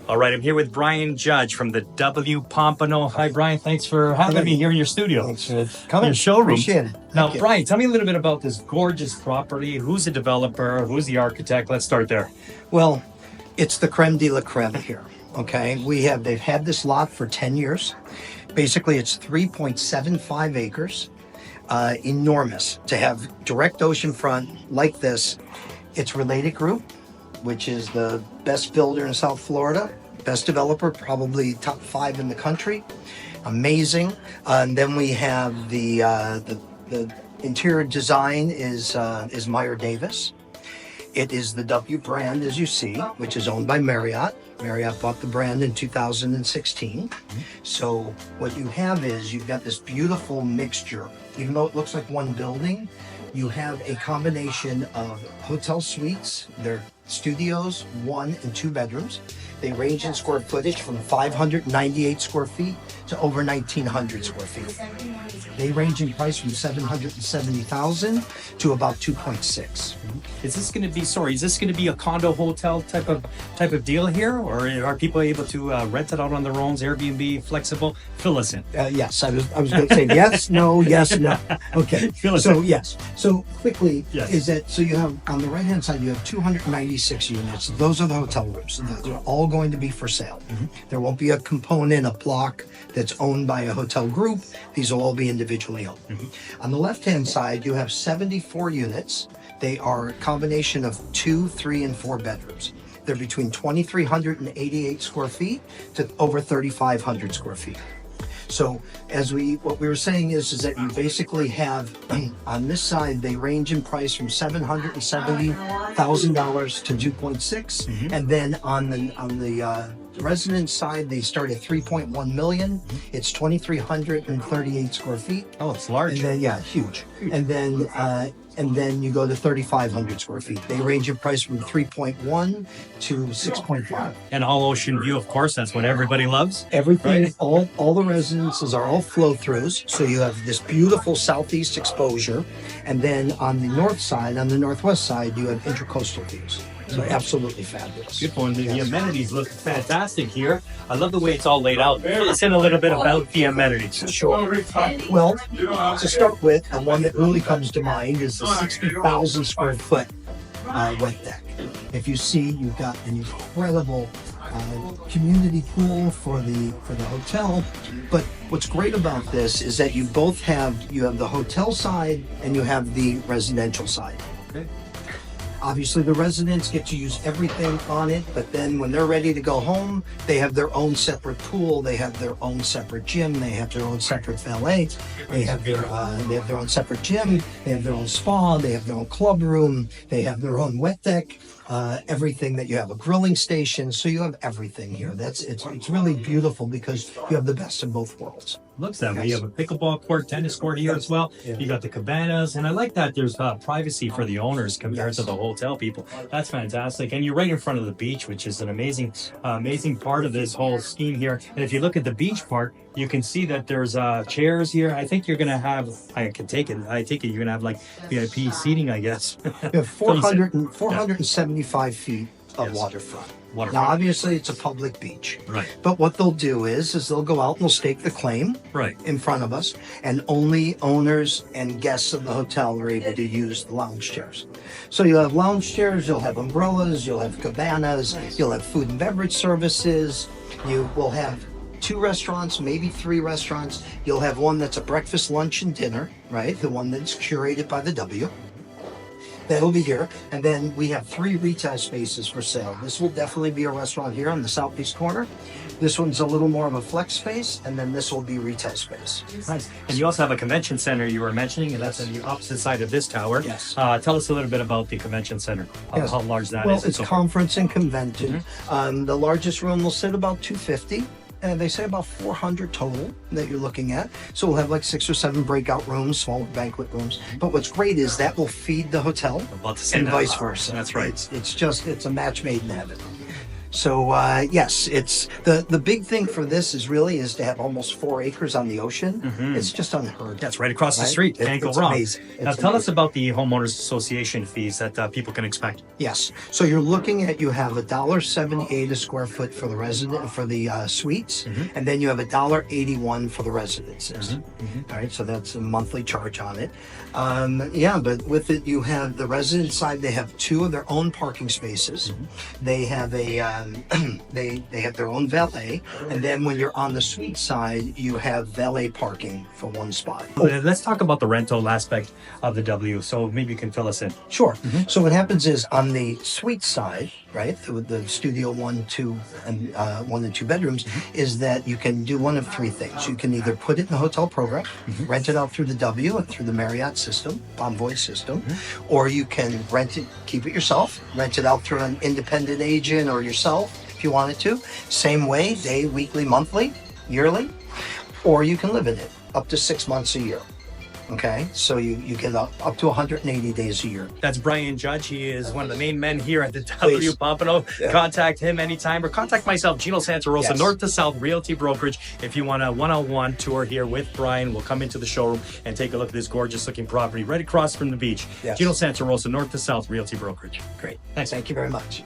All right, I'm here with Brian Judge from the Pompano. Hi, Brian. Thanks for having me here in your studio. Thanks for coming. Your showroom. Appreciate it. Now, Brian, tell me a little bit about this gorgeous property. Who's the developer? Who's the architect? Let's start there. Well, it's the creme de la creme here. Okay, they've had this lot for 10 years. Basically, it's 3.75 acres. Enormous to have direct oceanfront like this. It's Related Group, which is the best builder in South Florida, best developer, probably top 5 in the country. Amazing. And then we have the interior design is Meyer Davis. It is the W brand, as you see, which is owned by Marriott. Marriott bought the brand in 2016. So what you have is you've got this beautiful mixture. Even though it looks like one building, you have a combination of hotel suites. They're studios, 1 and 2 bedrooms. They range in square footage from 598 square feet to over 1,900 square feet. They range in price from $770,000 to about 2.6. Is this going to be a condo hotel type of deal here, or are people able to rent it out on their own, Airbnb, flexible? Fill us in. Yes, I was going to say yes, no, yes, no. Okay. So yes. So quickly, yes. So you have on the right hand side you have 296 units. Those are the hotel rooms. They're all going to be for sale. There won't be a component, a block that's owned by a hotel group. These will all be individually owned. On the left-hand side, you have 74 units. They are a combination of 2, 3, and 4 bedrooms. They're between 2,388 square feet to over 3,500 square feet. So what we were saying is that you basically have, on this side, they range in price from $770,000 to 2.6. And then on the residence side, they start at 3.1 million. It's 2,338 square feet. Oh, it's large. And then, huge. And then you go to 3,500 square feet. They range in price from 3.1 to 6.5. And all ocean view, of course. That's what everybody loves. Everything, right? all the residences are all flow-throughs. So you have this beautiful southeast exposure. And then on the north side, on the northwest side, you have intracoastal views. So absolutely fabulous. Beautiful. And the amenities look fantastic here. I love the way it's all laid out. Fill us in a little bit about the amenities. Sure. Well, to start with, the one that really comes to mind is the 60,000 square foot wet deck. If you see, you've got an incredible community pool for the hotel. But what's great about this is that you have the hotel side and you have the residential side. Okay. Obviously, the residents get to use everything on it, but then when they're ready to go home, they have their own separate pool, they have their own separate gym, they have their own separate valet, they have their own separate gym, they have their own spa, they have their own club room, they have their own wet deck, everything that you have, a grilling station, so you have everything here. It's really beautiful because you have the best of both worlds. Looks that way. You have a pickleball court, tennis court here as well. You got the cabanas, and I like that there's privacy for the owners compared to the hotel people. That's fantastic. And you're right in front of the beach, which is an amazing part of this whole scheme here. And if you look at the beach part, you can see that there's chairs here. I think you're going to have, I take it you're going to have like VIP seating, I guess. You have 475 feet of waterfront. Now, obviously, it's a public beach. Right. But what they'll do is they'll go out and they'll stake the claim in front of us, and only owners and guests of the hotel are able to use the lounge chairs. So you'll have lounge chairs, you'll have umbrellas, you'll have cabanas, you'll have food and beverage services, you will have 2 restaurants, maybe 3 restaurants. You'll have one that's a breakfast, lunch, and dinner, right? The one that's curated by the W. That'll be here. And then we have 3 retail spaces for sale. This will definitely be a restaurant here on the southeast corner. This one's a little more of a flex space, and then this will be retail space. Nice. And you also have a convention center you were mentioning, and that's on the opposite side of this tower. Yes. Tell us a little bit about the convention center, how large that is. Well, it's conference and convention. The largest room will sit about 250. And they say about 400 total that you're looking at. So we'll have like 6 or 7 breakout rooms, small banquet rooms. But what's great is that will feed the hotel and vice versa. That's right. It's a match made in heaven. So yes, it's the big thing for this is to have almost 4 acres on the ocean. It's just unheard. That's right across the street. Can't go It's wrong. amazing. Now, It's tell us amazing. about the homeowners association fees that people can expect. Yes. So you're looking at you have $1.78 a square foot for the resident for the suites, and then you have $1.81 for the residences. All right. So that's a monthly charge on it. Yeah, but with it you have the resident side. They have 2 of their own parking spaces. They have a they have their own valet, and then when you're on the suite side, you have valet parking for 1 spot. Let's talk about the rental aspect of the W. So maybe you can fill us in. Sure. So what happens is on the suite side, right, with the studio 1, 2, and 1 and 2 bedrooms, is that you can do one of 3 things. You can either put it in the hotel program, rent it out through the W and through the Marriott system, Envoy system, or you can rent it, keep it yourself, rent it out through an independent agent or yourself if you wanted to. Same way, day, weekly, monthly, yearly, or you can live in it up to 6 months a year. Okay, so you get up to 180 days a year. That's Brian Judge. He is one of the main men here at the Please. Pompano. Contact him anytime, or contact myself, Gino Santarosa, Yes. North to South Realty Brokerage. If you want a one-on-one tour here with Brian, we'll come into the showroom and take a look at this gorgeous-looking property right across from the beach. Yes. Gino Santarosa, North to South Realty Brokerage. Great. Thanks. Thank you very much.